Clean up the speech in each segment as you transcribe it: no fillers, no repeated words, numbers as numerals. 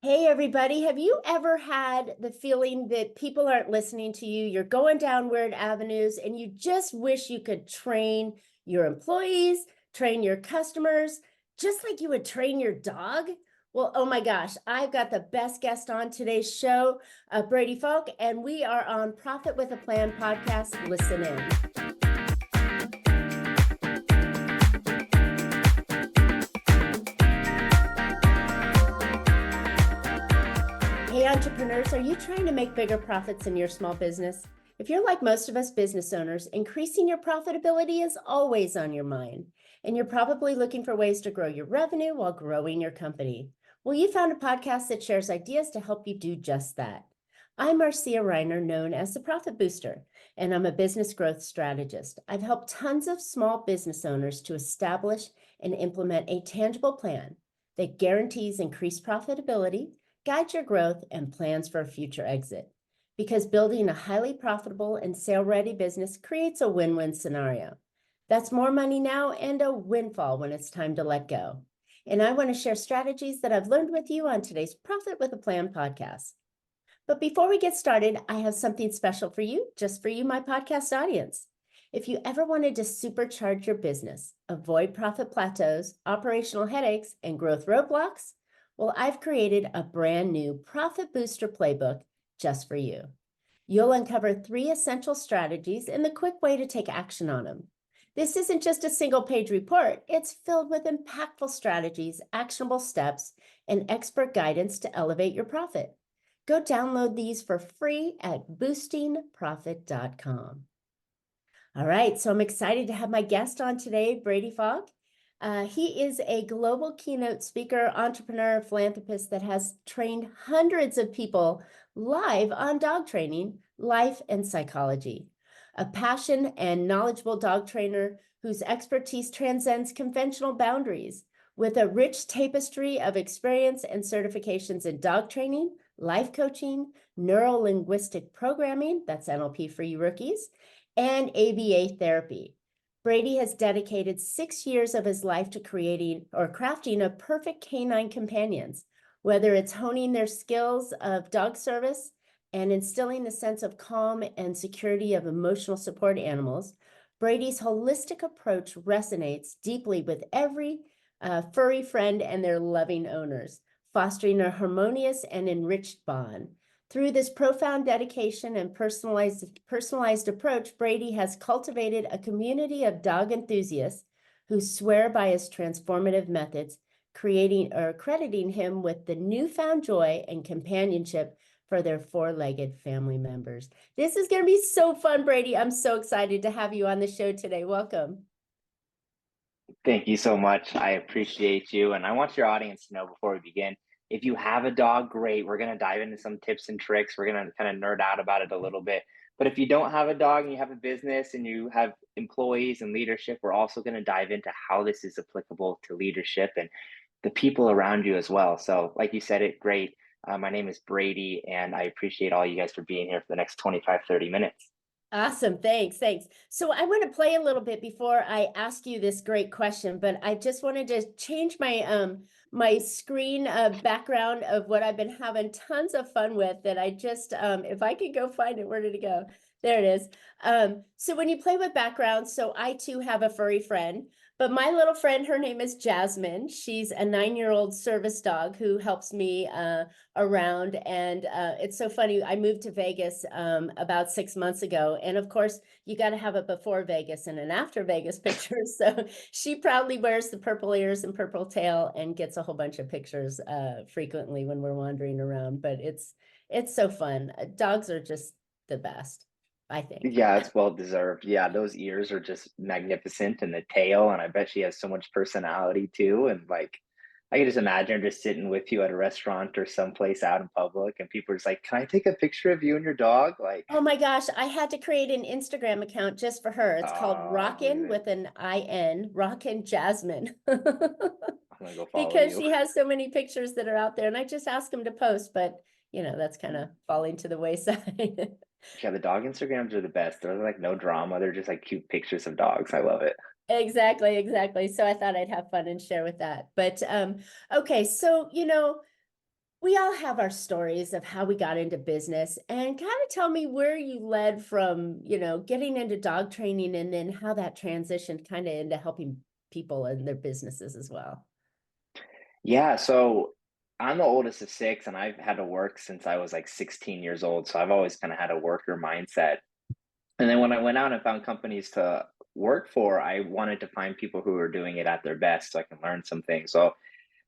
Hey, everybody. Have you ever had the feeling that people aren't listening to you? You're going down weird avenues and you just wish you could train your employees, train your customers, just like you would train your dog? Well, oh my gosh, I've got the best guest on today's show, Brady Foulk, and we are on Profit with a Plan podcast. Listen in. Hey, entrepreneurs, are you trying to make bigger profits in your small business? If you're like most of us business owners, increasing your profitability is always on your mind, and you're probably looking for ways to grow your revenue while growing your company. Well, you found a podcast that shares ideas to help you do just that. I'm Marcia Riner, known as the Profit Booster, and I'm a business growth strategist. I've helped tons of small business owners to establish and implement a tangible plan that guarantees increased profitability, guide your growth, and plans for a future exit. Because building a highly profitable and sale-ready business creates a win-win scenario. That's more money now and a windfall when it's time to let go. And I want to share strategies that I've learned with you on today's Profit with a Plan podcast. But before we get started, I have something special for you, just for you, my podcast audience. If you ever wanted to supercharge your business, avoid profit plateaus, operational headaches, and growth roadblocks, well, I've created a brand new Profit Booster playbook just for you. You'll uncover 3 essential strategies and the quick way to take action on them. This isn't just a single-page report. It's filled with impactful strategies, actionable steps, and expert guidance to elevate your profit. Go download these for free at boostingprofit.com. All right, so I'm excited to have my guest on today, Brady Foulk. He is a global keynote speaker, entrepreneur, philanthropist that has trained hundreds of people live on dog training, life, and psychology. A passionate and knowledgeable dog trainer whose expertise transcends conventional boundaries, with a rich tapestry of experience and certifications in dog training, life coaching, neuro-linguistic programming, that's NLP for you rookies, and ABA therapy. Brady has dedicated 6 years of his life to creating or crafting a perfect canine companions, whether it's honing their skills of dog service and instilling a sense of calm and security of emotional support animals. Brady's holistic approach resonates deeply with every furry friend and their loving owners, fostering a harmonious and enriched bond. Through this profound dedication and personalized approach, Brady has cultivated a community of dog enthusiasts who swear by his transformative methods, creating or crediting him with the newfound joy and companionship for their 4-legged family members. This is going to be so fun, Brady. I'm so excited to have you on the show today. Welcome. Thank you so much. I appreciate you. And I want your audience to know before we begin, if you have a dog, great. We're going to dive into some tips and tricks. We're going to kind of nerd out about it a little bit. But if you don't have a dog and you have a business and you have employees and leadership, we're also going to dive into how this is applicable to leadership and the people around you as well. So like you said it, great. My name is Brady, and I appreciate all you guys for being here for the next 25, 30 minutes. Awesome. Thanks. So I want to play a little bit before I ask you this great question, but I just wanted to change my screen background of what I've been having tons of fun with that I just if I could go find it, where did it go? There it is. So when you play with backgrounds, so I too have a furry friend, but my little friend, her name is Jasmine. She's a 9-year-old service dog who helps me around. And it's so funny. I moved to Vegas about 6 months ago. And of course, you got to have a before Vegas and an after Vegas picture. So she proudly wears the purple ears and purple tail and gets a whole bunch of pictures frequently when we're wandering around. But it's so fun. Dogs are just the best, I think. Yeah, it's well deserved. Yeah, those ears are just magnificent, and the tail, and I bet she has so much personality too. And like, I can just imagine her just sitting with you at a restaurant or someplace out in public, and people are just like, "Can I take a picture of you and your dog?" Like, Oh my gosh, I had to create an Instagram account just for her. It's called Rockin' amazing. with an IN, Rockin' Jasmine. I'm gonna go follow Because you. she has so many pictures that are out there, and I just ask them to post, but that's kind of falling to the wayside. Yeah, the dog Instagrams are the best. They're like no drama. They're just like cute pictures of dogs. I love it. Exactly. So I thought I'd have fun and share with that. But okay, so We all have our stories of how we got into business, and kind of tell me where you led from, getting into dog training and then how that transitioned kind of into helping people in their businesses as well. Yeah, so I'm the oldest of six, and I've had to work since I was like 16 years old. So I've always kind of had a worker mindset. And then when I went out and found companies to work for, I wanted to find people who were doing it at their best so I can learn some things. So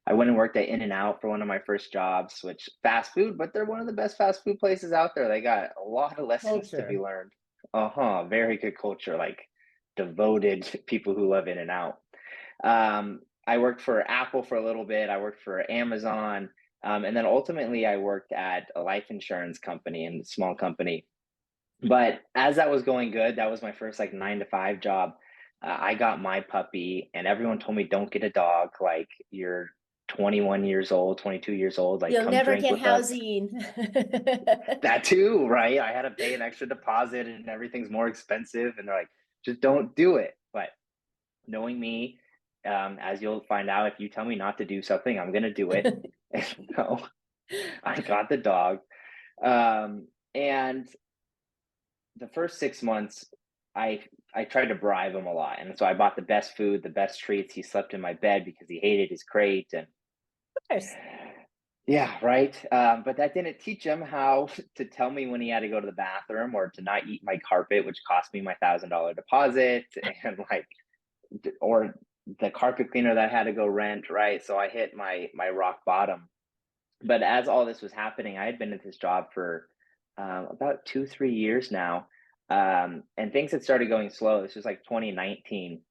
I went and worked at In and Out for one of my first jobs, which fast food, but they're one of the best fast food places out there. They got a lot of lessons to be Culture. learned. Uh-huh. Very good culture, like devoted people who love In and Out. I worked for Apple for a little bit. I worked for Amazon. And then ultimately I worked at a life insurance company and a small company. But as that was going good, that was my first like 9 to 5 job. I got my puppy, and everyone told me, "Don't get a dog. Like you're 21 years old, 22 years old. Like You'll come never drink get with us." housing. That too, right? I had to pay an extra deposit, and everything's more expensive. And they're like, "Just don't do it." But knowing me, as you'll find out, if you tell me not to do something, I'm gonna do it. And so I got the dog, and the first 6 months, I tried to bribe him a lot, and so I bought the best food, the best treats. He slept in my bed because he hated his crate, and Of course. yeah, right. But that didn't teach him how to tell me when he had to go to the bathroom or to not eat my carpet, which cost me my $1,000 deposit, and like, or the carpet cleaner that I had to go rent. Right, so I hit my rock bottom. But as all this was happening, I had been at this job for about 2 3 years now, and things had started going slow. This was like 2019,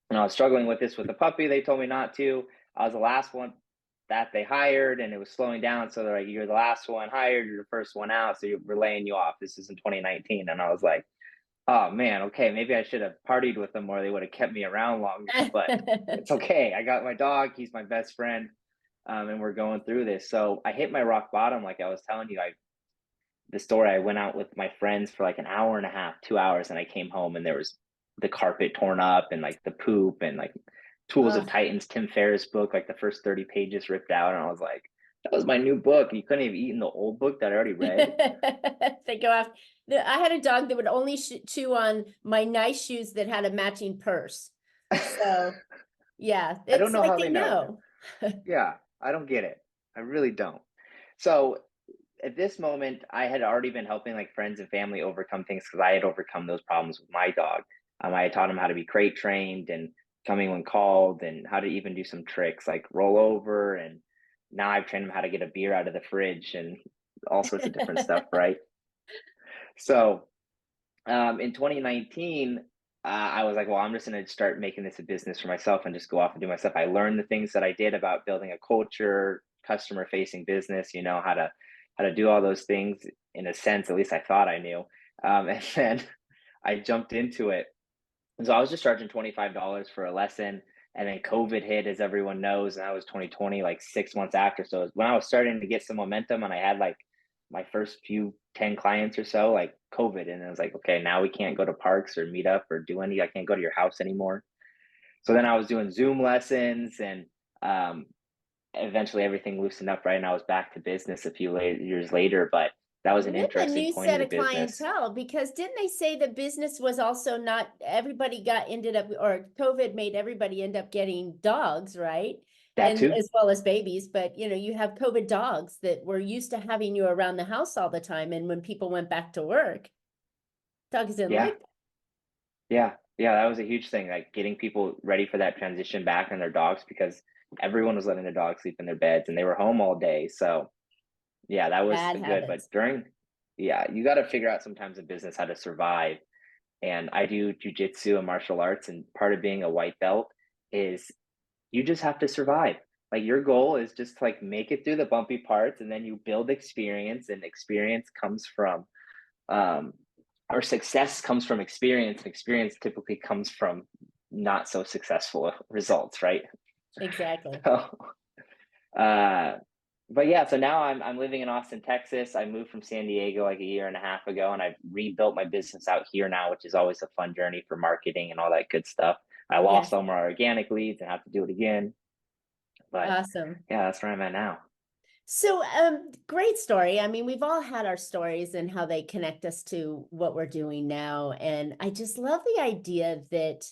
and I was struggling with this with the puppy. They told me not to. I was the last one that they hired, and it was slowing down. So they're like, "You're the last one hired. You're the first one out. So we're laying you off." This is in 2019, and I was like, "Oh man, okay, maybe I should have partied with them, or they would have kept me around longer." But it's okay. I got my dog. He's my best friend, and we're going through this. So I hit my rock bottom, like I was telling you. I the story. I went out with my friends for like an hour and a half, 2 hours, and I came home and there was the carpet torn up and like the poop and like Tools of Oh. Titans, Tim Ferriss book, like the first 30 pages ripped out. And I was like, that was my new book. You couldn't have eaten the old book that I already read. They go after. I had a dog that would only chew on my nice shoes that had a matching purse. So yeah, I don't it's know like how they they know. know. Yeah, I don't get it. I really don't. So at this moment, I had already been helping like friends and family overcome things because I had overcome those problems with my dog. I had taught him how to be crate trained and coming when called, and how to even do some tricks like roll over. And now I've trained him how to get a beer out of the fridge and all sorts of different stuff, right? So in 2019, I was like, well, I'm just going to start making this a business for myself and just go off and do myself. I learned the things that I did about building a culture, customer facing business, how to do all those things in a sense, at least I thought I knew. And then I jumped into it. And so I was just charging $25 for a lesson. And then COVID hit, as everyone knows, and that was 2020, like 6 months after. So when I was starting to get some momentum and I had like my first few 10 clients or so, like COVID, and it was like, okay, now we can't go to parks or meet up or do any, I can't go to your house anymore. So then I was doing Zoom lessons, and um, eventually everything loosened up, right? And I was back to business a few years later, but that was an You have a interesting new point of set the of business. clientele because didn't they say the business was also not everybody ended up, or COVID made everybody end up getting dogs, right? That And too. as well as babies, but you have COVID dogs that were used to having you around the house all the time. And when people went back to work, dogs didn't Yeah. like Yeah. Yeah. That was a huge thing, like getting people ready for that transition back on their dogs because everyone was letting their dogs sleep in their beds and they were home all day. So yeah, that was bad good. But habits. yeah, you got to figure out sometimes in business how to survive. And I do jujitsu and martial arts, and part of being a white belt is you just have to survive. Like your goal is just to like make it through the bumpy parts, and then you build experience, and experience comes from um, or success comes from experience, and experience typically comes from not so successful results, right? Exactly. So, uh, but yeah, so now I'm living in Austin, Texas. I moved from San Diego like a year and a half ago, and I've rebuilt my business out here now, which is always a fun journey for marketing and all that good stuff. I lost Yes. all my organic leads and have to do it again, but Awesome. yeah, that's where I'm at now. So, great story. I mean, we've all had our stories and how they connect us to what we're doing now. And I just love the idea that,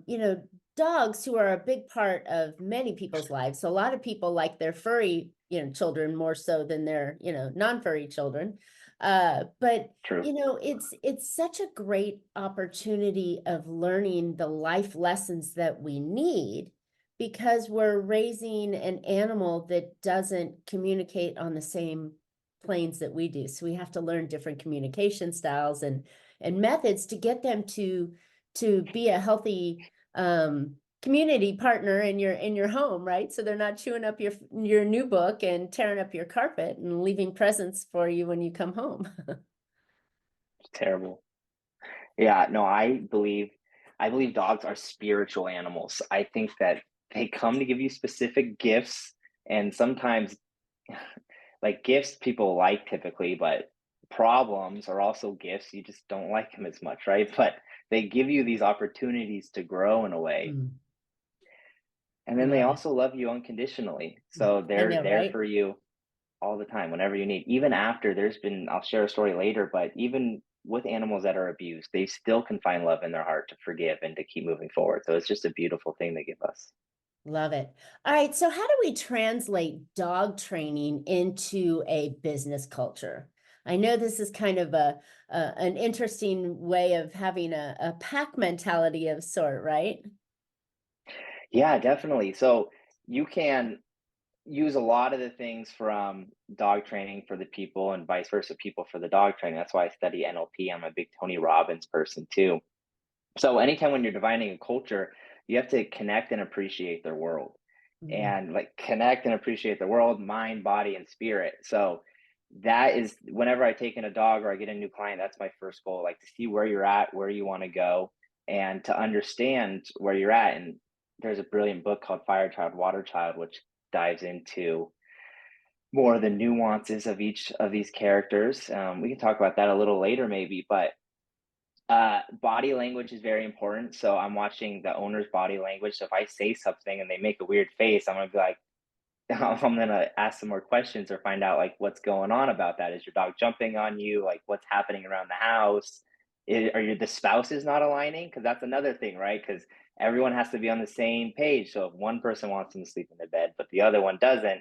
you know, dogs who are a big part of many people's lives. So a lot of people like their furry, children more so than their, non-furry children. But True. it's such a great opportunity of learning the life lessons that we need because we're raising an animal that doesn't communicate on the same planes that we do. So we have to learn different communication styles and methods to get them to be a healthy community partner in your home, right? So they're not chewing up your new book and tearing up your carpet and leaving presents for you when you come home. It's terrible. Yeah, no, I believe dogs are spiritual animals. I think that they come to give you specific gifts, and sometimes like gifts people like typically, but problems are also gifts. You just don't like them as much, right? But they give you these opportunities to grow in a way. Mm, And then they love it. also love you unconditionally. Yeah, So I they're know, there right? for you all the time, whenever you need. Even after I'll share a story later, but even with animals that are abused, they still can find love in their heart to forgive and to keep moving forward. So it's just a beautiful thing they give us. Love it. All right. So, how do we translate dog training into a business culture? I know this is kind of an interesting way of having a pack mentality of sort, right? Yeah, definitely. So you can use a lot of the things from dog training for the people and vice versa, people for the dog training. That's why I study NLP. I'm a big Tony Robbins person too. So anytime when you're defining a culture, you have to connect and appreciate their world. Mm. And like connect and appreciate the world, mind, body, and spirit. So that is whenever I take in a dog or I get a new client, that's my first goal, like to see where you're at, where you want to go, and to understand where you're at. And there's a brilliant book called Fire Child, Water Child, which dives into more of the nuances of each of these characters. We can talk about that a little later, maybe, but body language is very important. So I'm watching the owner's body language. So if I say something and they make a weird face, I'm gonna be like, I'm gonna ask some more questions or find out like what's going on about that. Is your dog jumping on you? Like what's happening around the house? Are you the spouses not aligning? Because that's another thing, right? Because everyone has to be on the same page. So if one person wants them to sleep in the bed, but the other one doesn't,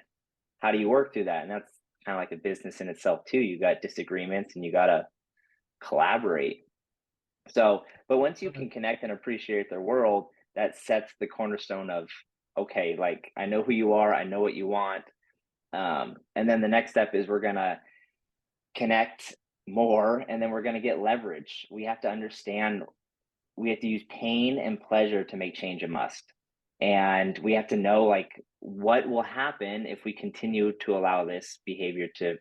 how do you work through that? And that's kind of like a business in itself too. You got disagreements and you gotta collaborate. So, but once you can connect and appreciate their world, that sets the cornerstone of, okay, like I know who you are, I know what you want. And then the next step is we're gonna connect more and then we're gonna get leverage. We have to understand we have to use pain and pleasure to make change a must. And we have to know like what will happen if we continue to allow this behavior to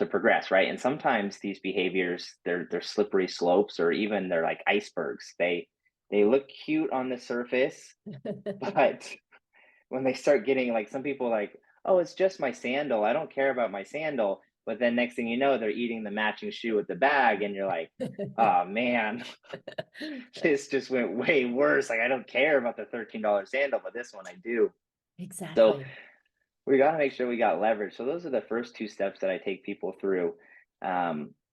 progress, right? And sometimes these behaviors they're slippery slopes or even they're like icebergs. They look cute on the surface, but when they start getting like some people like, oh, it's just my sandal. I don't care about my sandal. But then next thing you know, they're eating the matching shoe with the bag, and you're like, oh man, this just went way worse. Like I don't care about the $13 sandal, but this one I do. So Exactly. we got to make sure we got leverage. So those are the first two steps that I take people through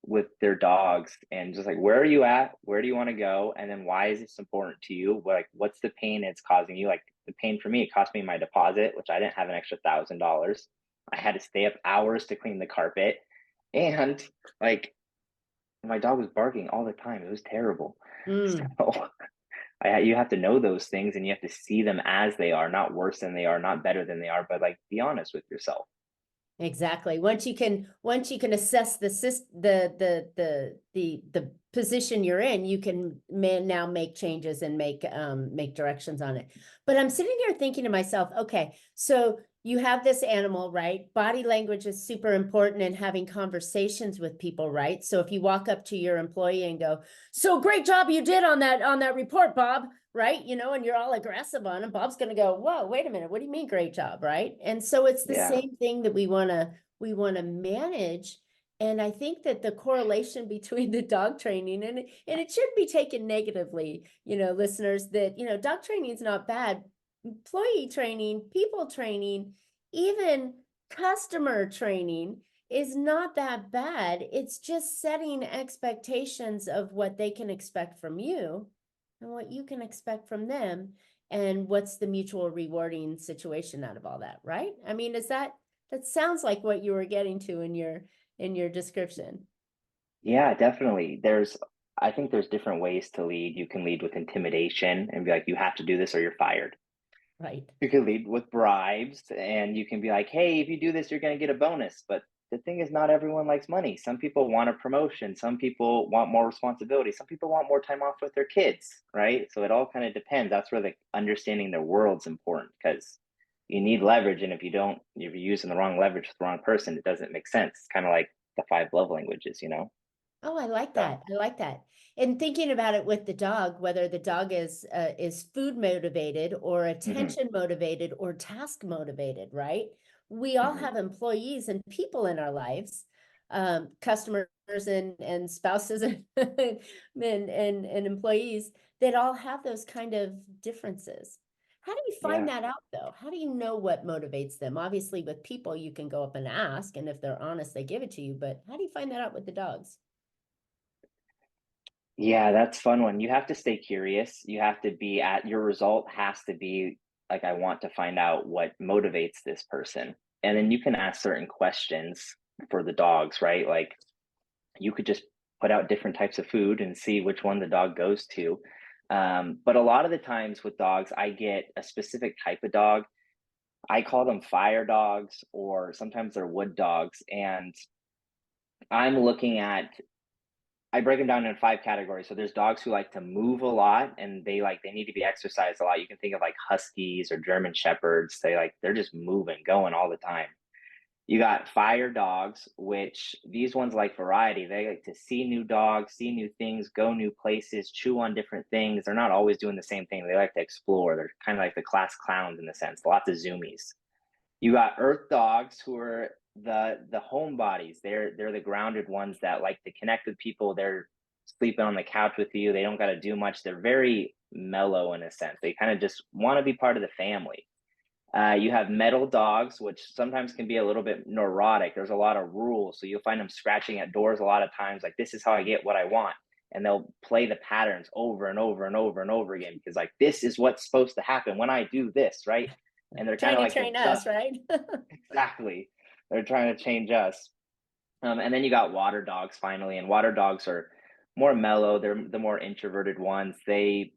with their dogs, and just like where are you at, where do you want to go, and then why is this important to you? Like what's the pain it's causing you? Like the pain for me, it cost me my deposit, which I didn't have an extra $1,000. I had to stay up hours to clean the carpet, and like my dog was barking all the time. It was terrible. Mm. So you have to know those things and you have to see them as they are, not worse than they are, not better than they are, but like be honest with yourself. Exactly. Once you can assess the position you're in, you can now make changes and make directions on it. But I'm sitting here thinking to myself, okay, so you have this animal, right? Body language is super important in having conversations with people, right? So if you walk up to your employee and go, "So great job you did on that report, Bob," right? And you're all aggressive on him, Bob's going to go, "Whoa, wait a minute. What do you mean great job?" Right? And so it's the Yeah. same thing that we want to manage. And I think that the correlation between the dog training and it shouldn't be taken negatively, listeners, that, dog training is not bad. Employee training, people training, even customer training is not that bad. It's just setting expectations of what they can expect from you and what you can expect from them, and what's the mutual rewarding situation out of all that, right? I mean, that sounds like what you were getting to in your description. Yeah, definitely. I think there's different ways to lead. You can lead with intimidation and be like, you have to do this or you're fired. Right. You can lead with bribes and you can be like, hey, if you do this, you're going to get a bonus. But the thing is, not everyone likes money. Some people want a promotion. Some people want more responsibility. Some people want more time off with their kids, right? So it all kind of depends. That's where the understanding their world's important because you need leverage. And if if you're using the wrong leverage with the wrong person, it doesn't make sense. It's kind of like the five love languages, you know? Oh, I like So, that. I like that. And thinking about it with the dog, whether the dog is food motivated or hmm attention motivated or task motivated, right? We all hmm have employees and people in our lives, customers and spouses and employees that all have those kind of differences. How do you find yeah. that out though? How do you know what motivates them? Obviously, with people, you can go up and ask, and if they're honest, they give it to you. But how do you find that out with the dogs? Yeah, that's fun one. You have to stay curious. You have to be at your result has to be like, I want to find out what motivates this person. And then you can ask certain questions for the dogs, right? Like you could just put out different types of food and see which one the dog goes to. But a lot of the times with dogs, I get a specific type of dog. I call them fire dogs, or sometimes they're wood dogs. And I'm looking at I break them down in five categories. So there's dogs who like to move a lot and they need to be exercised a lot. You can think of like huskies or German shepherds. They're just moving, going all the time. You got fire dogs, which these ones like variety. They like to see new dogs, see new things, go new places, chew on different things. They're not always doing the same thing. They like to explore. They're kind of like the class clowns in a sense, lots of zoomies. You got earth dogs who are the homebodies. They're the grounded ones that like to connect with people. They're sleeping on the couch with you. They don't got to do much. They're very mellow in a sense. They kind of just want to be part of the family. You have metal dogs, which sometimes can be a little bit neurotic. There's a lot of rules, so you'll find them scratching at doors a lot of times. Like this is how I get what I want, and they'll play the patterns over and over and over and over again because like this is what's supposed to happen when I do this, right? And they're kind Trying of to like train the us, right? exactly. They're trying to change us. And then you got water dogs finally, and water dogs are more mellow. They're the more introverted ones. They're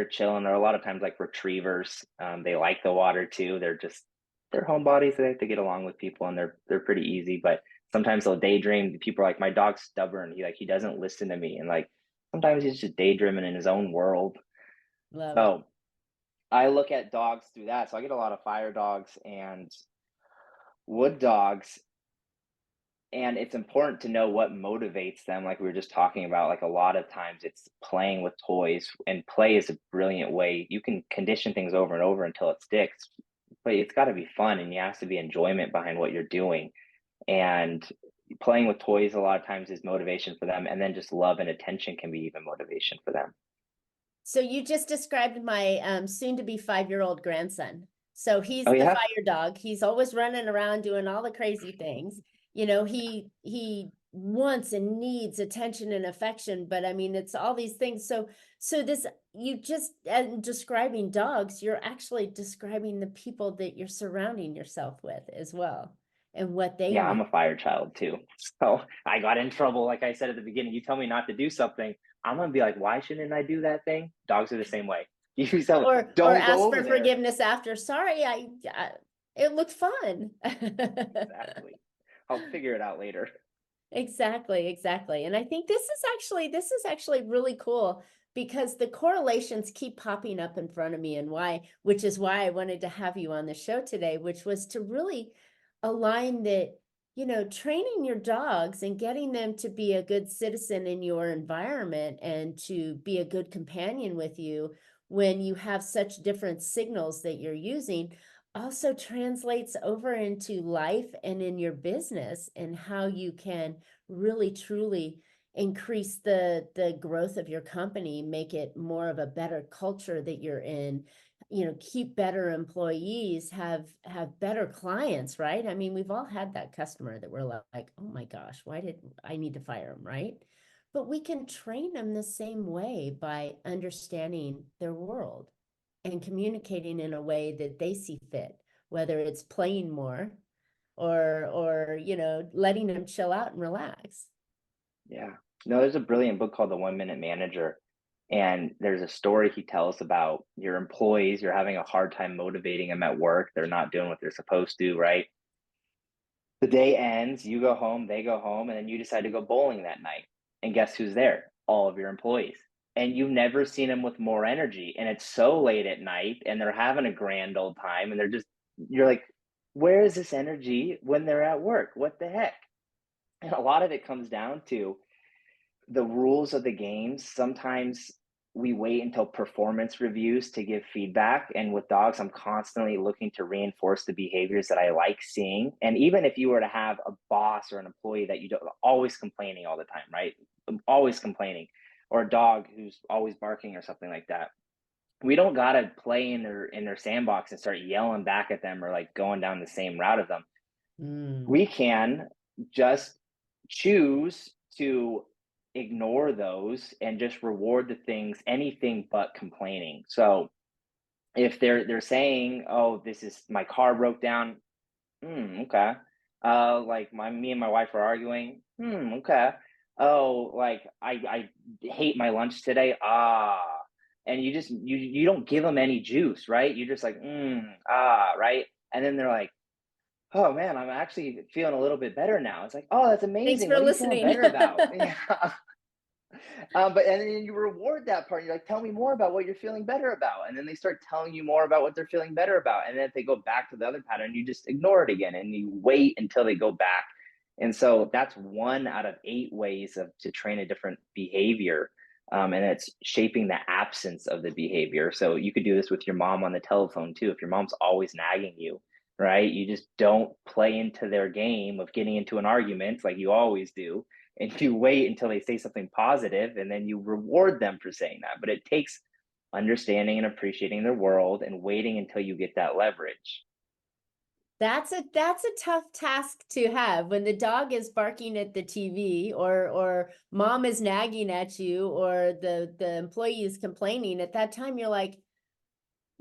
chilling. They're a lot of times like retrievers. They like the water too. They're homebodies. They like to get along with people, and they're pretty easy. But sometimes they'll daydream. People are like, my dog's stubborn. He doesn't listen to me, and like sometimes he's just daydreaming in his own world. Love it. So I look at dogs through that. So I get a lot of fire dogs and wood dogs, and it's important to know what motivates them like we were just talking about. Like a lot of times it's playing with toys, and play is a brilliant way. You can condition things over and over until it sticks, but it's got to be fun and there has to be enjoyment behind what you're doing. And playing with toys a lot of times is motivation for them, and then just love and attention can be even motivation for them. So you just described my soon to be 5-year-old grandson. So Oh he's the yeah. fire dog. He's always running around doing all the crazy things. You know, he wants and needs attention and affection, but I mean it's all these things. So this you just describing dogs, you're actually describing the people that you're surrounding yourself with as well and what they Yeah, I'm need. a fire child too. So I got in trouble. Like I said at the beginning, you tell me not to do something, I'm gonna be like, why shouldn't I do that thing? Dogs are the same way. You tell me, Or don't go ask over for there. forgiveness after. Sorry, it looked fun. Exactly. I'll figure it out later. Exactly, exactly. And I think this is actually really cool because the correlations keep popping up in front of me, and which is why I wanted to have you on the show today, which was to really align that, training your dogs and getting them to be a good citizen in your environment and to be a good companion with you when you have such different signals that you're using also translates over into life and in your business and how you can really truly increase the growth of your company, make it more of a better culture that you're in, keep better employees, have better clients, right? I mean, we've all had that customer that we're like, oh my gosh, why did I need to fire them, right? But we can train them the same way by understanding their world and communicating in a way that they see fit, whether it's playing more or letting them chill out and relax. Yeah. No, there's a brilliant book called The 1 Minute Manager. And there's a story he tells about your employees. You're having a hard time motivating them at work. They're not doing what they're supposed to, right? The day ends, you go home, they go home, and then you decide to go bowling that night. And guess who's there? All of your employees. And you've never seen them with more energy. And it's so late at night and they're having a grand old time. And you're like, where is this energy when they're at work? What the heck? And a lot of it comes down to the rules of the games. Sometimes we wait until performance reviews to give feedback. And with dogs, I'm constantly looking to reinforce the behaviors that I like seeing. And even if you were to have a boss or an employee that you don't always complaining all the time, right? Always complaining, or a dog who's always barking or something like that. We don't gotta play in their sandbox and start yelling back at them or like going down the same route of them. Mm. We can just choose to ignore those and just reward the things, anything but complaining. So if they're saying, oh, this is my car broke down. Okay. Like me and my wife are arguing. Okay. Oh, like I hate my lunch today. And you don't give them any juice, right? You just like right. And then they're like, oh man, I'm actually feeling a little bit better now. It's like, oh, that's Thanks amazing. for What are you feeling listening. better about? Yeah. But and then you reward that part. You're like, tell me more about what you're feeling better about. And then they start telling you more about what they're feeling better about. And then if they go back to the other pattern, you just ignore it again and you wait until they go back. And so that's 1 out of 8 ways to train a different behavior. And it's shaping the absence of the behavior. So you could do this with your mom on the telephone too. If your mom's always nagging you, right? You just don't play into their game of getting into an argument like you always do, and you wait until they say something positive and then you reward them for saying that. But it takes understanding and appreciating their world and waiting until you get that leverage. That's a tough task to have when the dog is barking at the TV or mom is nagging at you or the employee is complaining. At that time, you're like,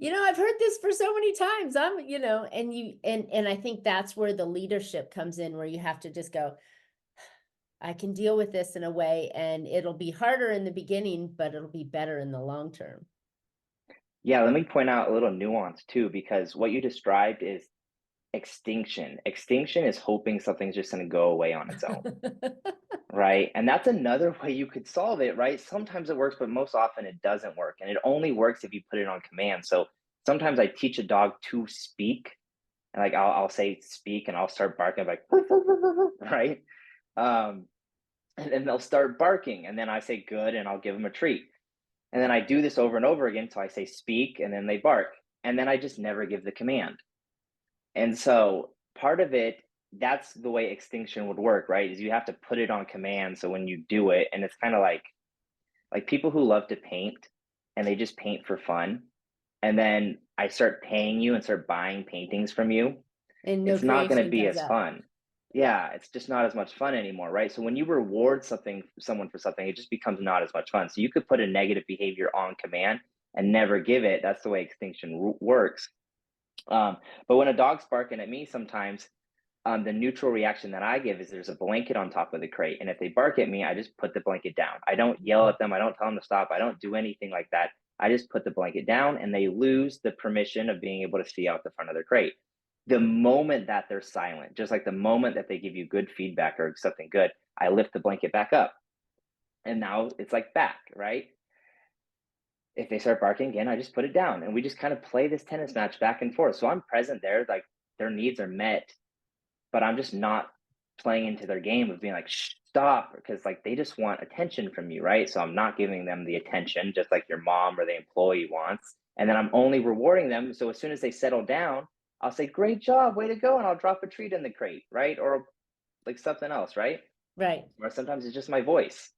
I've heard this for so many times. And I think that's where the leadership comes in, where you have to just go, I can deal with this in a way, and it'll be harder in the beginning, but it'll be better in the long term. Yeah, let me point out a little nuance too, because what you described is extinction. Extinction is hoping something's just going to go away on its own, right? And that's another way you could solve it, right? Sometimes it works, but most often it doesn't work. And it only works if you put it on command. So sometimes I teach a dog to speak. And like I'll say speak and I'll start barking like right. Um, and then they'll start barking. And then I say good and I'll give them a treat. And then I do this over and over again. So I say speak and then they bark. And then I just never give the command. And so part of it, that's the way extinction would work, right? Is you have to put it on command. So when you do it, and it's kind of like people who love to paint and they just paint for fun. And then I start paying you and start buying paintings from you. And no It's not going to creation be comes as out. fun. Yeah, it's just not as much fun anymore, right? So when you reward someone for something, it just becomes not as much fun. So you could put a negative behavior on command and never give it. That's the way extinction works. But when a dog's barking at me, sometimes the neutral reaction that I give is there's a blanket on top of the crate, and if they bark at me, I just put the blanket down. I don't yell at them. I don't tell them to stop. I don't do anything like that. I just put the blanket down, and they lose the permission of being able to see out the front of their crate. The moment that they're silent, just like the moment that they give you good feedback or something good, I lift the blanket back up, and now it's like back, right? If they start barking again, I just put it down, and we just kind of play this tennis match back and forth. So I'm present there, like their needs are met, but I'm just not playing into their game of being like, shh, stop, because like they just want attention from you, right? So I'm not giving them the attention, just like your mom or the employee wants. And then I'm only rewarding them. So as soon as they settle down, I'll say, great job, way to go. And I'll drop a treat in the crate, right? Or like something else, right? Right. Or sometimes it's just my voice.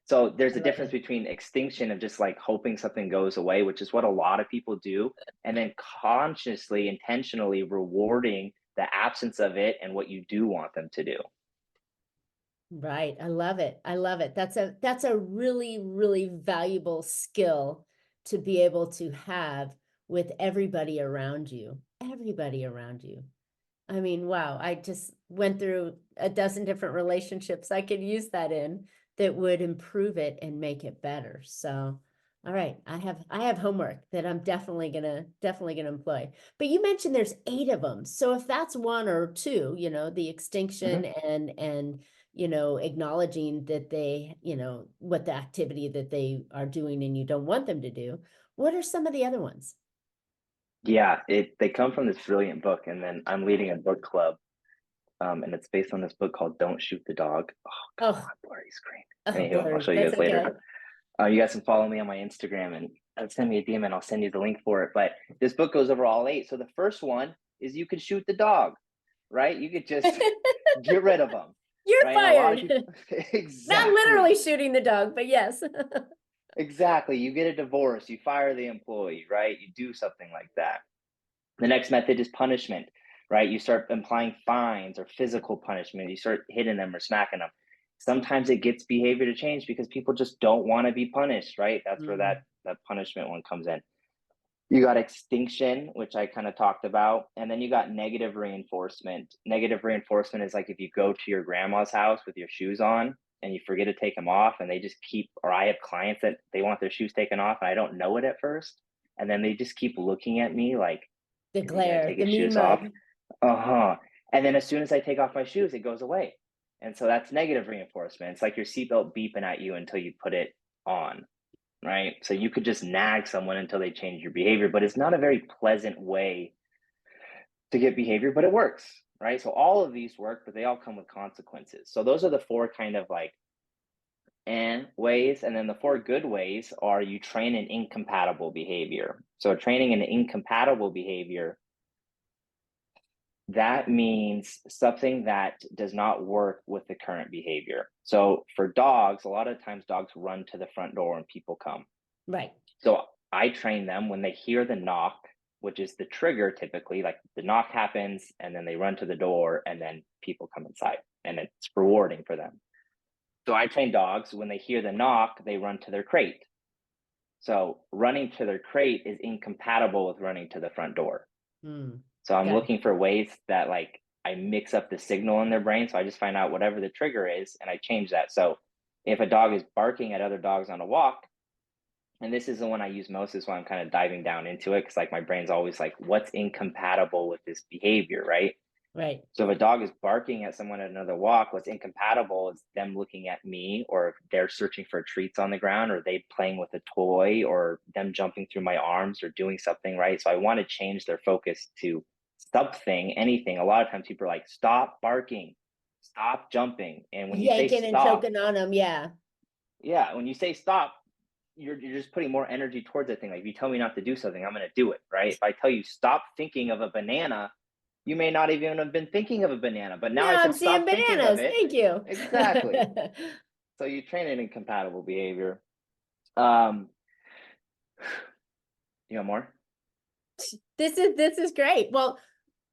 So there's I a love difference it. between extinction of just like hoping something goes away, which is what a lot of people do, and then consciously, intentionally rewarding the absence of it and what you do want them to do. Right. I love it. I love it. That's a really, really valuable skill to be able to have with everybody around you. Everybody around you. I mean, wow, I just went through a dozen different relationships I could use that in that would improve it and make it better. So, all right, I have homework that I'm definitely gonna employ. But you mentioned there's 8 of them. So if that's one or two, the extinction Mhm. and acknowledging that they, what the activity that they are doing and you don't want them to do, what are some of the other ones? Yeah, they come from this brilliant book, and then I'm leading a book club, and it's based on this book called "Don't Shoot the Dog." Oh, come Oh, on, blurry screen. oh, Anywho, I'll blurry. show you That's guys okay. later. You guys can follow me on my Instagram and send me a DM, and I'll send you the link for it. But this book goes over all 8. So the first one is you could shoot the dog, right? You could just get rid of them, You're right? And a lot of fired. people, Not literally exactly. shooting the dog, but yes. Exactly. You get a divorce, you fire the employee, right? You do something like that. The next method is punishment, right? You start implying fines or physical punishment. You start hitting them or smacking them. Sometimes it gets behavior to change because people just don't want to be punished, right? That's where Mm, that punishment one comes in. You got extinction, which I kind of talked about, and then you got negative reinforcement. Negative reinforcement is like if you go to your grandma's house with your shoes on and you forget to take them off, and they just keep, or I have clients that they want their shoes taken off and I don't know it at first, and then they just keep looking at me like, the is he gonna glare, take the his mean shoes off? mug. Uh-huh. And then as soon as I take off my shoes, it goes away. And so that's negative reinforcement. It's like your seatbelt beeping at you until you put it on, right? So you could just nag someone until they change your behavior, but it's not a very pleasant way to get behavior, but it works, right? So all of these work, but they all come with consequences. So those are the 4 kind of like and ways. And then the 4 good ways are you train an incompatible behavior. So training an incompatible behavior, that means something that does not work with the current behavior. So for dogs, a lot of times dogs run to the front door when people come. Right. So I train them when they hear the knock, which is the trigger typically, like the knock happens and then they run to the door and then people come inside and it's rewarding for them. So I train dogs when they hear the knock, they run to their crate. So running to their crate is incompatible with running to the front door. Mm, So I'm got it. looking for ways that like I mix up the signal in their brain. So I just find out whatever the trigger is and I change that. So if a dog is barking at other dogs on a walk, and this is the one I use most, is why I'm kind of diving down into it because like my brain's always like, what's incompatible with this behavior, right? Right. So if a dog is barking at someone at another walk, what's incompatible is them looking at me, or they're searching for treats on the ground, or they playing with a toy, or them jumping through my arms or doing something, right? So I want to change their focus to something, anything. A lot of times people are like, stop barking, stop jumping. And when you say Yanking and stop, choking on them. Yeah. yeah, when you say stop, you're just putting more energy towards that thing. Like if you tell me not to do something, I'm going to do it, right? If I tell you stop thinking of a banana, you may not even have been thinking of a banana, but now I Now I'm said seeing stop thinking of bananas. it. Thank you. Exactly. So you train an incompatible behavior. Um, you got more? This is great. Well,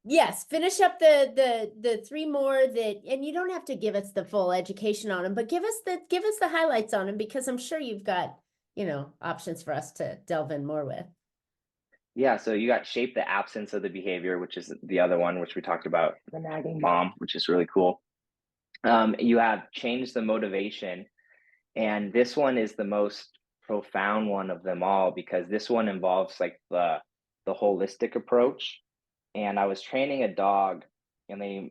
yes, finish up the 3 more that, and you don't have to give us the full education on them, but give us the highlights on them because I'm sure you've got, options for us to delve in more with. Yeah. So you got shape the absence of the behavior, which is the other one, which we talked about, the nagging mom, which is really cool. You have change the motivation. And this one is the most profound one of them all because this one involves like the holistic approach. And I was training a dog, and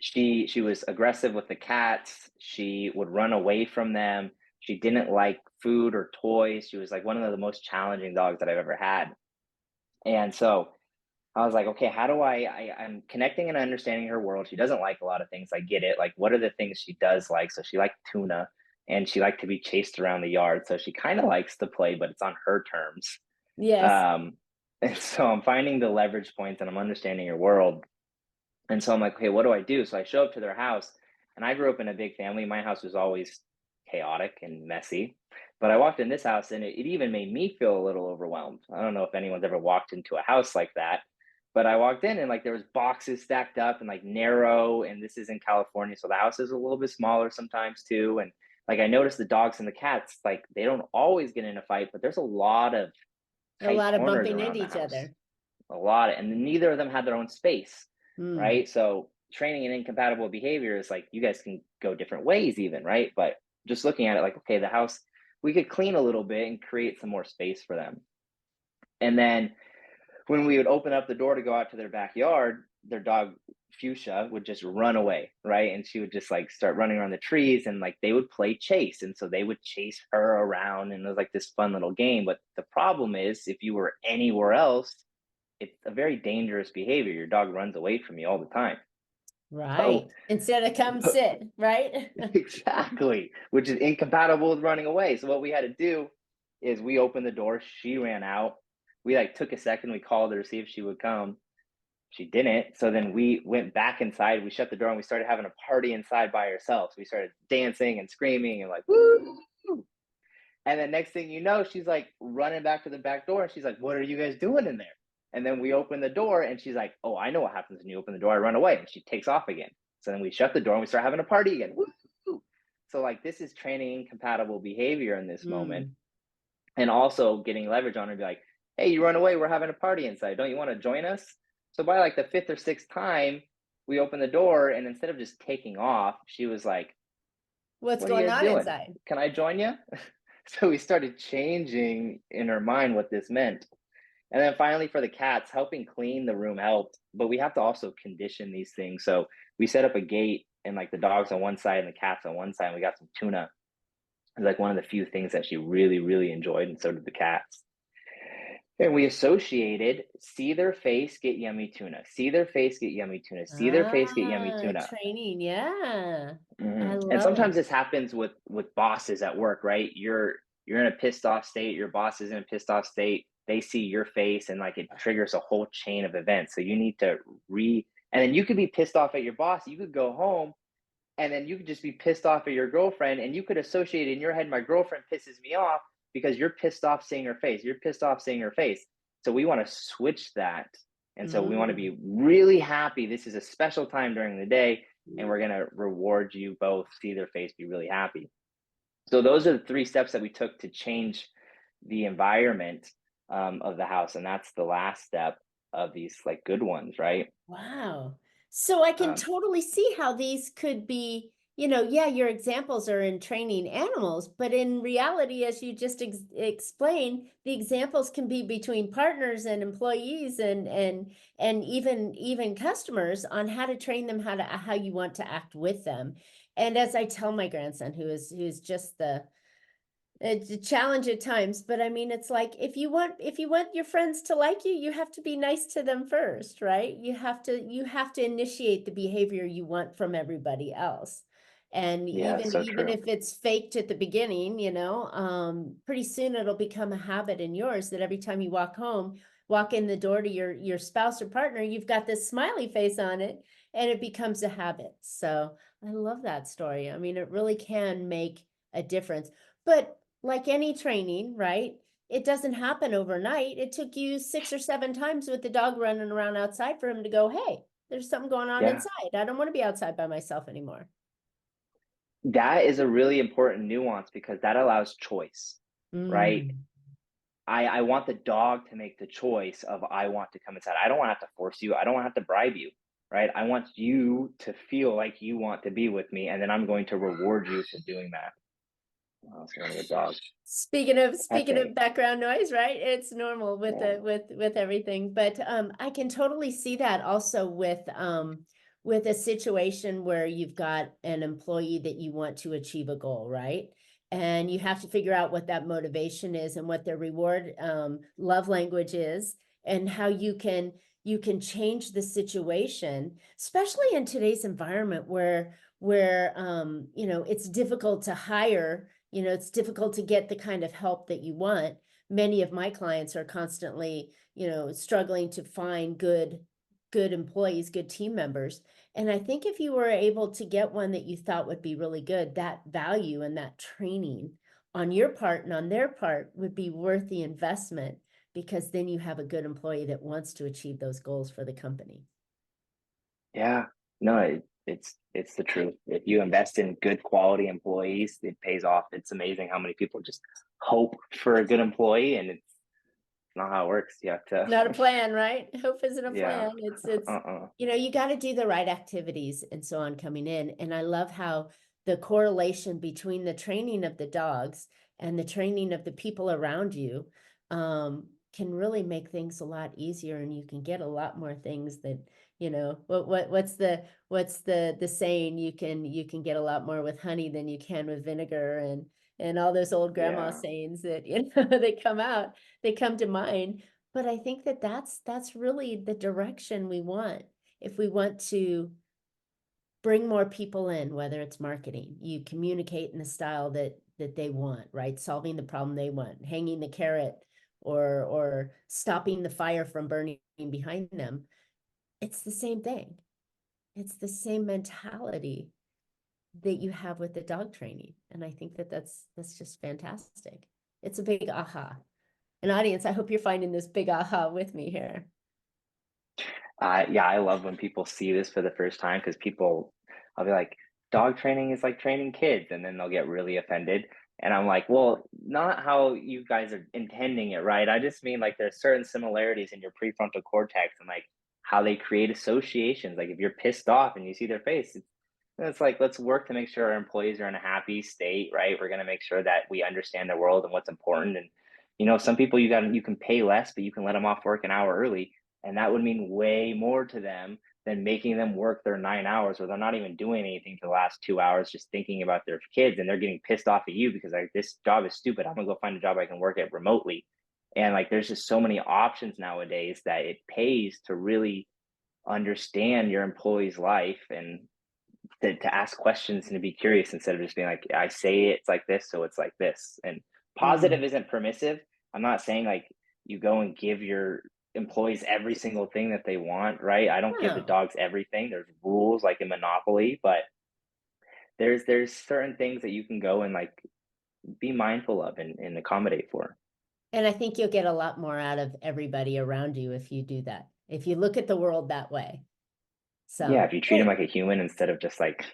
she was aggressive with the cats. She would run away from them. She didn't like food or toys. She was like one of the most challenging dogs that I've ever had. And so I was like, okay, how do I'm connecting and understanding her world. She doesn't like a lot of things. I get it. Like, what are the things she does like? So she liked tuna and she liked to be chased around the yard. So she kind of likes to play, but it's on her terms. Yes. Um, and so I'm finding the leverage points and I'm understanding your world. And so I'm like, okay, what do I do? So I show up to their house, and I grew up in a big family. My house was always chaotic and messy. But I walked in this house and it even made me feel a little overwhelmed. I don't know if anyone's ever walked into a house like that, but I walked in and like there was boxes stacked up and like narrow, and this is in California, so the house is a little bit smaller sometimes too. And like I noticed the dogs and the cats, like they don't always get in a fight, but there's a lot of A tight lot of corners bumping around into the each house. other. A lot, and neither of them had their own space, Mm. right? So training an incompatible behavior is like you guys can go different ways even, right? But just looking at it like, okay, the house, we could clean a little bit and create some more space for them. And then when we would open up the door to go out to their backyard, their dog Fuchsia would just run away, right? And she would just like start running around the trees, and like they would play chase. And so they would chase her around, and it was like this fun little game. But the problem is, if you were anywhere else, it's a very dangerous behavior. Your dog runs away from you all the time. Right. So, Instead of come sit, right? exactly, which is incompatible with running away. So what we had to do is we opened the door, she ran out. We like took a second, we called her to see if she would come. She didn't. So then we went back inside, we shut the door, and we started having a party inside by ourselves. We started dancing and screaming and like, woo. And then next thing you know, she's like running back to the back door, and she's like, "What are you guys doing in there?" And then we open the door, and she's like, "Oh, I know what happens when you open the door. I run away." And she takes off again. So then we shut the door and we start having a party again. Woo! So like this is training compatible behavior in this moment, Mm. and also getting leverage on her and be like, "Hey, you run away. We're having a party inside. Don't you want to join us?" So by like the fifth or sixth time, we open the door, and instead of just taking off, she was like, What's "What are you going guys on doing? inside? Can I join you?" So we started changing in her mind what this meant. And then finally, for the cats, helping clean the room helped, but we have to also condition these things. So we set up a gate, and like the dogs on one side and the cats on one side. And we got some tuna. It's like one of the few things that she really, really enjoyed, and so did the cats. And we associated see their face, get yummy tuna. See their face, get yummy tuna. See their face, get yummy Ah, tuna. training. Yeah. I And love it. sometimes this happens with bosses at work, right? You're in a pissed off state. Your boss is in a pissed off state. They see your face, and like it triggers a whole chain of events. So you need to and then you could be pissed off at your boss. You could go home, and then you could just be pissed off at your girlfriend, and you could associate in your head, my girlfriend pisses me off because you're pissed off seeing her face. You're pissed off seeing her face. So we want to switch that. And so we want to Mm. be really happy. This is a special time during the day, and we're going to reward you both, see their face, be really happy. So those are the three steps that we took to change the environment of the house. And that's the last step of these like good ones, right? Wow. So I can Um, totally see how these could be, yeah, your examples are in training animals, but in reality, as you just explained, the examples can be between partners and employees and even customers on how to train them how you want to act with them. And as I tell my grandson, who's just it's a challenge at times, but I mean, it's like if you want your friends to like you, you have to be nice to them first, right? You have to initiate the behavior you want from everybody else. And yeah, even so even true. if it's faked at the beginning, pretty soon it'll become a habit in yours that every time you walk in the door to your spouse or partner, you've got this smiley face on it, and it becomes a habit. So I love that story. I mean, it really can make a difference. But like any training, right? It doesn't happen overnight. It took you 6 or 7 times with the dog running around outside for him to go, hey, there's something going on Yeah. inside. I don't want to be outside by myself anymore. That is a really important nuance because that allows choice, right? Mm. I want the dog to make the choice of I want to come inside. I don't want to have to force you. I don't want to have to bribe you, right? I want you to feel like you want to be with me, and then I'm going to reward you for doing that. Oh, it's one of the dogs. Speaking of I speaking of think, background noise, right? It's normal with yeah, the with everything, but I can totally see that also with a situation where you've got an employee that you want to achieve a goal, right? And you have to figure out what that motivation is and what their reward love language is, and how you can change the situation, especially in today's environment where it's difficult to hire. It's difficult to get the kind of help that you want. Many of my clients are constantly, struggling to find good employees, good team members. And I think if you were able to get one that you thought would be really good, that value and that training on your part and on their part would be worth the investment, because then you have a good employee that wants to achieve those goals for the company. Yeah, no, it's the truth. If you invest in good quality employees, it pays off. It's amazing how many people just hope for a good employee, and it's not how it works. You have to, Not a plan, right? Hope isn't a yeah, plan. It's uh-uh. you got to do the right activities and so on coming in. And I love how the correlation between the training of the dogs and the training of the people around you can really make things a lot easier, and you can get a lot more things that, what's the saying, you can get a lot more with honey than you can with vinegar, and all those old grandma Yeah. sayings that they come to mind. But I think that that's really the direction we want. If we want to bring more people in, whether it's marketing, you communicate in the style that they want, right? Solving the problem they want, hanging the carrot, or stopping the fire from burning behind them. It's the same thing. It's the same mentality that you have with the dog training. And I think that that's just fantastic. It's a big aha. An audience, I hope you're finding this big aha with me here. Yeah, I love when people see this for the first time because I'll be like, dog training is like training kids, and then they'll get really offended. And I'm like, well, not how you guys are intending it, right? I just mean like there's certain similarities in your prefrontal cortex and like how they create associations. Like if you're pissed off and you see their face, it's like, let's work to make sure our employees are in a happy state, right? We're going to make sure that we understand the world and what's important. And, some people you can pay less, but you can let them off work an hour early. And that would mean way more to them than making them work their 9 hours where they're not even doing anything for the last 2 hours, just thinking about their kids. And they're getting pissed off at you because like, this job is stupid. I'm going to go find a job I can work at remotely. And like, there's just so many options nowadays that it pays to really understand your employee's life and to ask questions and to be curious instead of just being like, I say it's like this, so it's like this. And Mm. positive isn't permissive. I'm not saying like you go and give your employees every single thing that they want, right? I don't give the No. dogs everything. There's rules like in Monopoly, but there's certain things that you can go and like be mindful of and accommodate for. And I think you'll get a lot more out of everybody around you if you do that, if you look at the world that way. Yeah, So, if you treat them hey, like a human instead of just like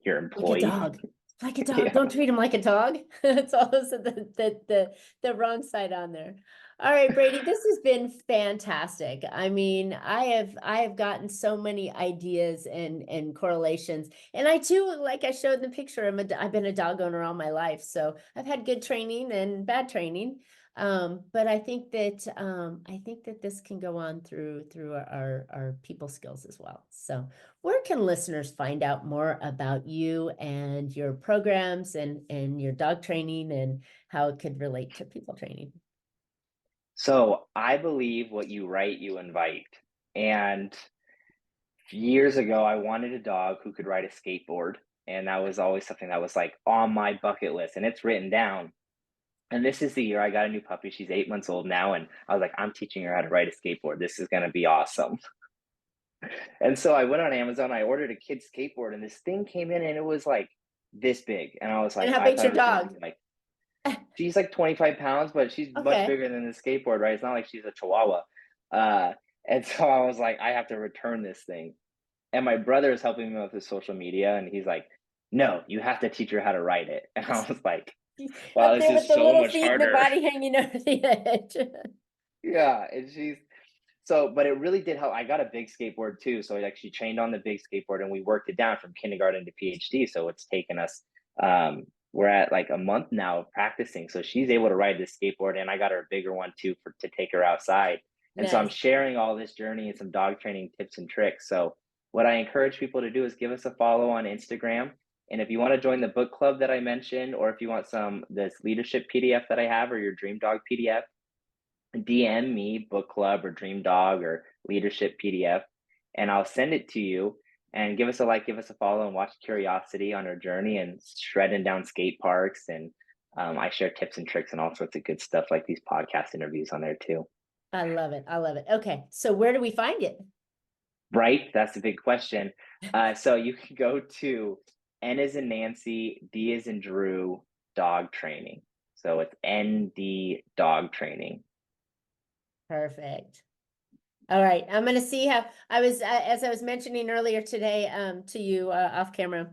your like a employee. dog. Like a dog. Yeah. Don't treat him like a dog. It's also the wrong side on there. All right, Brady, this has been fantastic. I mean, I have gotten so many ideas and correlations. And I too, like I showed in the picture, I've been a dog owner all my life. So I've had good training and bad training. But I think that this can go on through our people skills as well. So where can listeners find out more about you and your programs and your dog training and how it could relate to people training? So I believe what you write, you invite. And years ago, I wanted a dog who could ride a skateboard. And that was always something that was like on my bucket list, and it's written down. And this is the year I got a new puppy. She's 8 months old now. And I was like, I'm teaching her how to ride a skateboard. This is going to be awesome. And so I went on Amazon, I ordered a kid's skateboard, and this thing came in and it was like this big. And I was And like, how I big's thought it your was going to dog? be like, she's like 25 pounds, but she's much Okay. bigger than the skateboard, right? It's not like she's a chihuahua. Uh, and so I was like, I have to return this thing. And my brother is helping me with his social media, and he's like, no, you have to teach her how to write it. And I was like, wow, Up this there with is the so little much feet and the harder. body hanging over the edge. Yeah. And she's so, but it really did help. I got a big skateboard too. So like she trained on the big skateboard and we worked it down from kindergarten to PhD. So it's taken us, we're at like a month now of practicing. So she's able to ride this skateboard, and I got her a bigger one too to take her outside. And so I'm Nice. sharing all this journey and some dog training tips and tricks. So what I encourage people to do is give us a follow on Instagram. And if you want to join the book club that I mentioned, or if you want this leadership PDF that I have or your dream dog PDF, DM me book club or dream dog or leadership PDF, and I'll send it to you. And give us a like, give us a follow, and watch Curiosity on our journey and shredding down skate parks. And I share tips and tricks and all sorts of good stuff like these podcast interviews on there too. I love it. I love it. Okay. So where do we find it? Right? That's a big question. So you can go to N as in Nancy, D as in Drew, dog training. So it's ND dog training. Perfect. All right, I'm going to see how I was, as I was mentioning earlier today, to you off camera.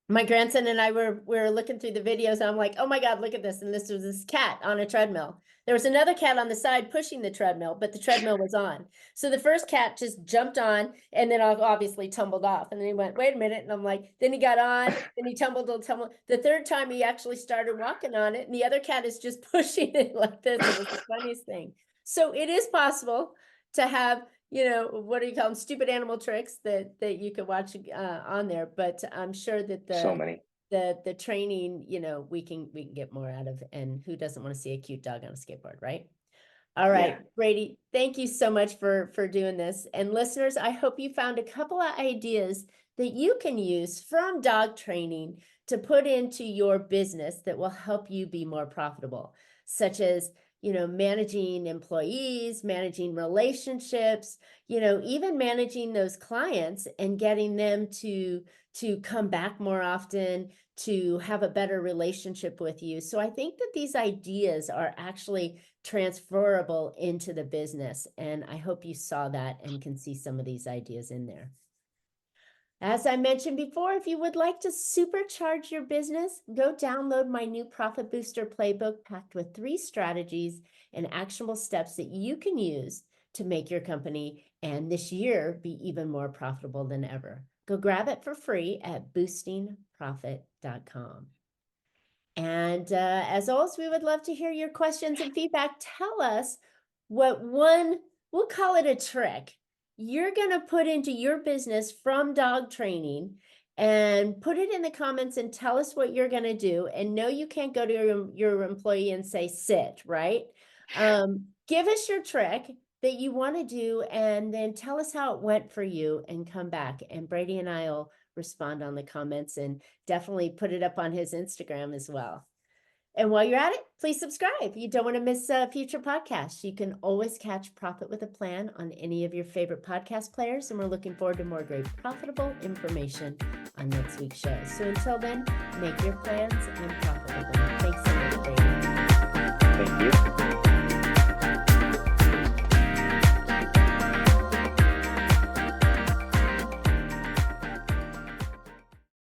My grandson and I were looking through the videos, and I'm like, oh my God, look at this. And this was this cat on a treadmill. There was another cat on the side pushing the treadmill, but the treadmill was on. So the first cat just jumped on and then obviously tumbled off. And then he went, wait a minute. And I'm like, then he got on, then he tumbled. The third time he actually started walking on it, and the other cat is just pushing it like this. It was the funniest thing. So it is possible to have, what do you call them? Stupid animal tricks that you could watch on there. But I'm sure that So many. the training, we can get more out of, and who doesn't want to see a cute dog on a skateboard, right? All right, Yeah. Brady, thank you so much for doing this. And listeners, I hope you found a couple of ideas that you can use from dog training to put into your business that will help you be more profitable, such as, managing employees, managing relationships, even managing those clients and getting them to come back more often, to have a better relationship with you. So I think that these ideas are actually transferable into the business. And I hope you saw that and can see some of these ideas in there. As I mentioned before, if you would like to supercharge your business, go download my new Profit Booster Playbook packed with 3 strategies and actionable steps that you can use to make your company and this year be even more profitable than ever. Go grab it for free at boostingprofit.com. And as always, we would love to hear your questions and feedback. Tell us what we'll call it a trick, you're going to put into your business from dog training, and put it in the comments and tell us what you're going to do. And no, you can't go to your employee and say, sit, right? Give us your trick that you want to do, and then tell us how it went for you and come back. And Brady and I will respond on the comments and definitely put it up on his Instagram as well. And while you're at it, please subscribe. You don't want to miss future podcasts. You can always catch Profit with a Plan on any of your favorite podcast players. And we're looking forward to more great profitable information on next week's show. So until then, make your plans and profit with them. Thanks so much, Brady. Thank you.